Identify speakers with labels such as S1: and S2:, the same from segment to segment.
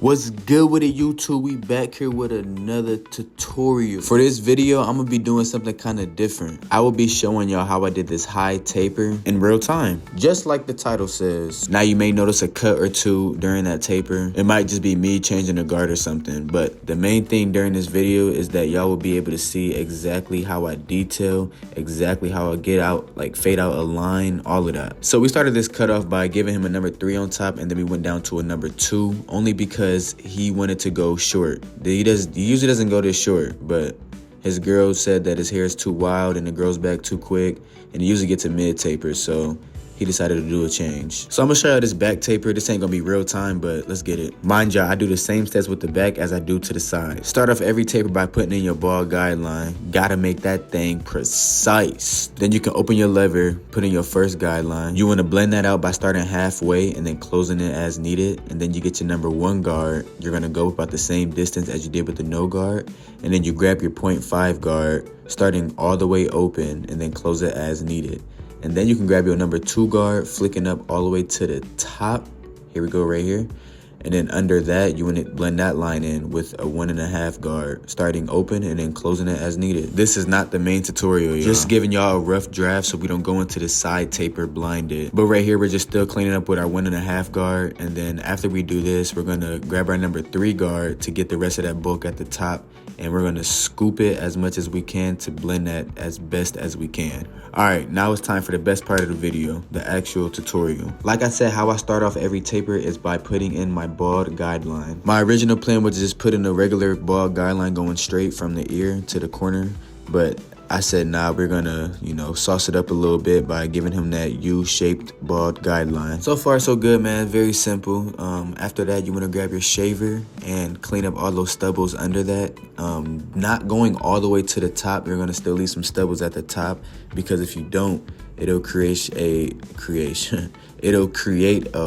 S1: What's good with it, YouTube? We back here with another tutorial. For this video, I'm gonna be doing something kind of different. I will be showing y'all how I did this high taper in real time, just like the title says. Now you may notice a cut or two during that taper. It might just be me changing the guard or something, but the main thing during this video is that y'all will be able to see exactly how I detail, exactly how I get out, like fade out a line, all of that. So we started this cutoff by giving him a number 3 on top, and then we went down to a number 2, only because he wanted to go short. He usually doesn't go this short, but his girl said that his hair is too wild and it grows back too quick, and he usually gets a mid taper, so he decided to do a change. So I'm gonna show you this back taper. This ain't gonna be real time, but let's get it. Mind y'all, I do the same steps with the back as I do to the side. Start off every taper by putting in your ball guideline. Gotta make that thing precise. Then you can open your lever, put in your first guideline. You wanna blend that out by starting halfway and then closing it as needed. And then you get your number 1 guard. You're gonna go about the same distance as you did with the no guard. And then you grab your 0.5 guard, starting all the way open, and then close it as needed. And then you can grab your number 2 guard, flicking up all the way to the top. Here we go right here. And then under that, you want to blend that line in with a 1.5 guard, starting open and then closing it as needed. This is not the main tutorial, y'all. Just giving y'all a rough draft so we don't go into the side taper blinded. But right here, we're just still cleaning up with our 1.5 guard. And then after we do this, we're going to grab our number 3 guard to get the rest of that bulk at the top. And we're going to scoop it as much as we can to blend that as best as we can. All right, now it's time for the best part of the video, the actual tutorial. Like I said, how I start off every taper is by putting in my bald guideline. My original plan was to just put in a regular bald guideline going straight from the ear to the corner, but I said, nah, we're gonna, sauce it up a little bit by giving him that U-shaped bald guideline. So far, so good, man. Very simple. After that, you wanna grab your shaver and clean up all those stubbles under that. Not going all the way to the top. You're gonna still leave some stubbles at the top, because if you don't, it'll create a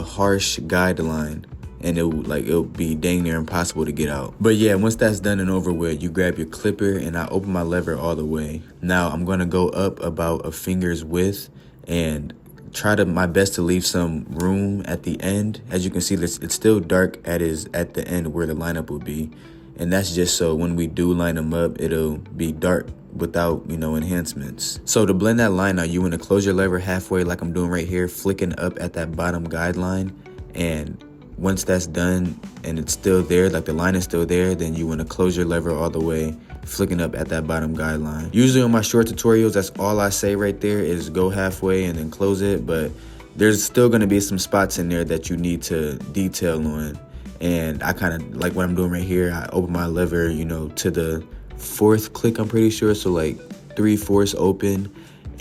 S1: harsh guideline. And it'll be dang near impossible to get out. But yeah, once that's done and over with, you grab your clipper, and I open my lever all the way. Now I'm gonna go up about a finger's width and try my best to leave some room at the end. As you can see, it's still dark at the end where the lineup will be. And that's just so when we do line them up, it'll be dark without, enhancements. So to blend that line out, you wanna close your lever halfway like I'm doing right here, flicking up at that bottom guideline. And once that's done and it's still there, like the line is still there, then you want to close your lever all the way, flicking up at that bottom guideline. Usually on my short tutorials, that's all I say right there is go halfway and then close it, but there's still going to be some spots in there that you need to detail on. And I kind of, like what I'm doing right here, I open my lever, to the 4th click, I'm pretty sure, so like 3/4 open.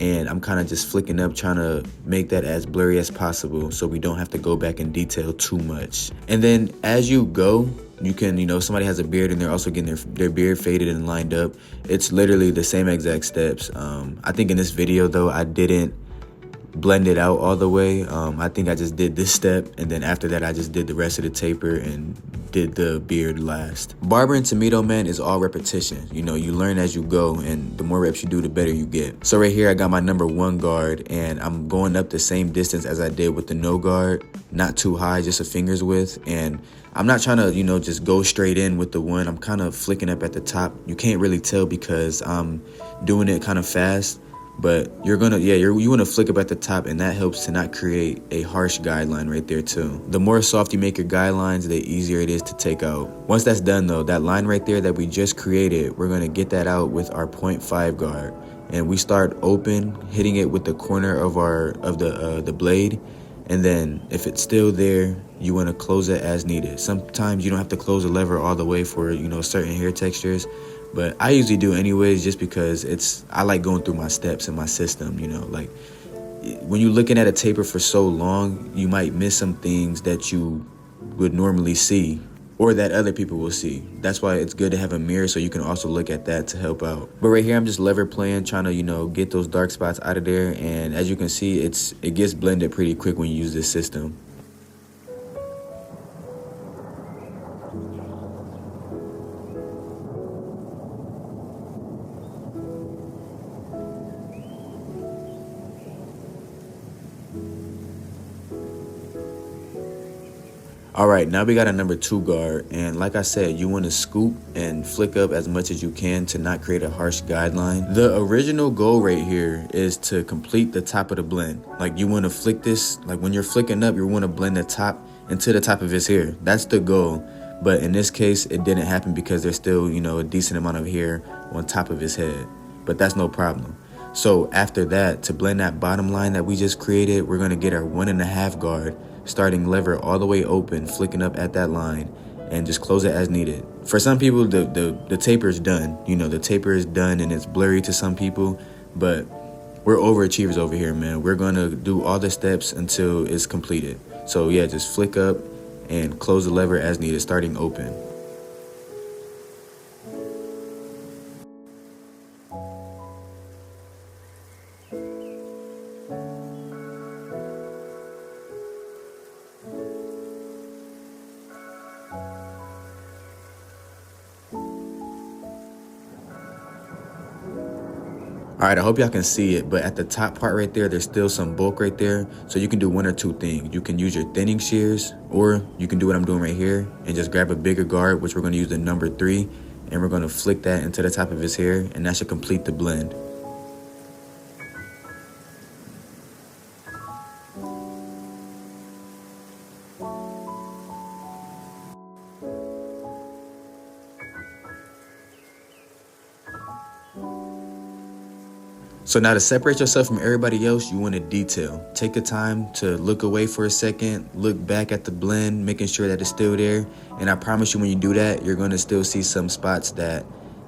S1: And I'm kind of just flicking up, trying to make that as blurry as possible so we don't have to go back and detail too much. And then as you go, you can, somebody has a beard and they're also getting their beard faded and lined up. It's literally the same exact steps. I think in this video, though, I didn't blend it out all the way. I think I just did this step, and then after that, I just did the rest of the taper and did the beard last. Barbering Tomato Man is all repetition. You learn as you go, and the more reps you do, the better you get. So right here, I got my number 1 guard, and I'm going up the same distance as I did with the no guard. Not too high, just a finger's width. And I'm not trying to, just go straight in with the 1. I'm kind of flicking up at the top. You can't really tell because I'm doing it kind of fast. But you want to flick up at the top, and that helps to not create a harsh guideline right there too. The more soft you make your guidelines, the easier it is to take out. Once that's done though, that line right there that we just created, we're gonna get that out with our 0.5 guard. And we start open, hitting it with the corner of the blade. And then if it's still there, you want to close it as needed. Sometimes you don't have to close the lever all the way for, certain hair textures. But I usually do anyways, just because I like going through my steps and my system, like when you're looking at a taper for so long, you might miss some things that you would normally see or that other people will see. That's why it's good to have a mirror so you can also look at that to help out. But right here, I'm just lever playing, trying to, get those dark spots out of there. And as you can see, it gets blended pretty quick when you use this system. All right, now we got a number 2 guard, and like I said, you want to scoop and flick up as much as you can to not create a harsh guideline. The original goal right here is to complete the top of the blend. Like you want to flick this, like when you're flicking up, you want to blend the top into the top of his hair. That's the goal. But in this case, it didn't happen because there's still, you know, a decent amount of hair on top of his head. But that's no problem. So after that, to blend that bottom line that we just created, we're going to get our 1.5 guard, starting lever all the way open, flicking up at that line, and just close it as needed. For some people, the taper is done. You know, the taper is done and it's blurry to some people, but we're overachievers over here, man. We're going to do all the steps until it's completed. So yeah, just flick up and close the lever as needed, starting open. All right, I hope y'all can see it, but at the top part right there, there's still some bulk right there. So you can do one or two things. You can use your thinning shears, or you can do what I'm doing right here and just grab a bigger guard, which we're gonna use the number 3, and we're gonna flick that into the top of his hair, and that should complete the blend. So now to separate yourself from everybody else, you want to detail. Take the time to look away for a second, look back at the blend, making sure that it's still there. And I promise you when you do that, you're going to still see some spots that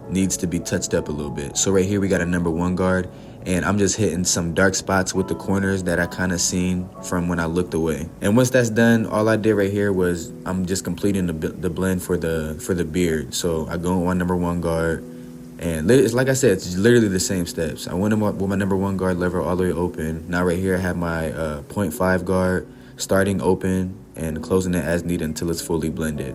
S1: needs to be touched up a little bit. So right here, we got a number 1 guard, and I'm just hitting some dark spots with the corners that I kind of seen from when I looked away. And once that's done, all I did right here was I'm just completing the blend for the beard. So I go on number 1 guard. And it's like I said, it's literally the same steps. I went with my number 1 guard lever all the way open. Now right here I have my 0.5 guard starting open and closing it as needed until it's fully blended.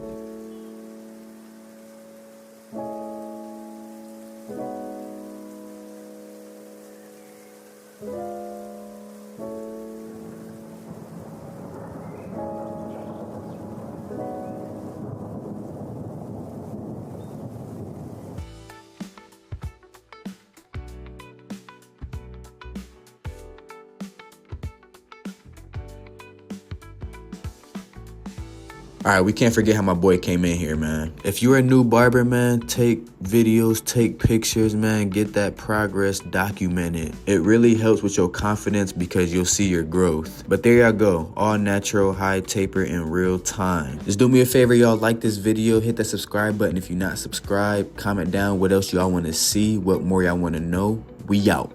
S1: All right, we can't forget how my boy came in here, man. If you're a new barber, man, take videos, take pictures, man, get that progress documented. It really helps with your confidence because you'll see your growth. But there y'all go, all natural, high taper in real time. Just do me a favor, y'all, like this video, hit that subscribe button if you're not subscribed, comment down what else y'all want to see, what more y'all want to know. We out.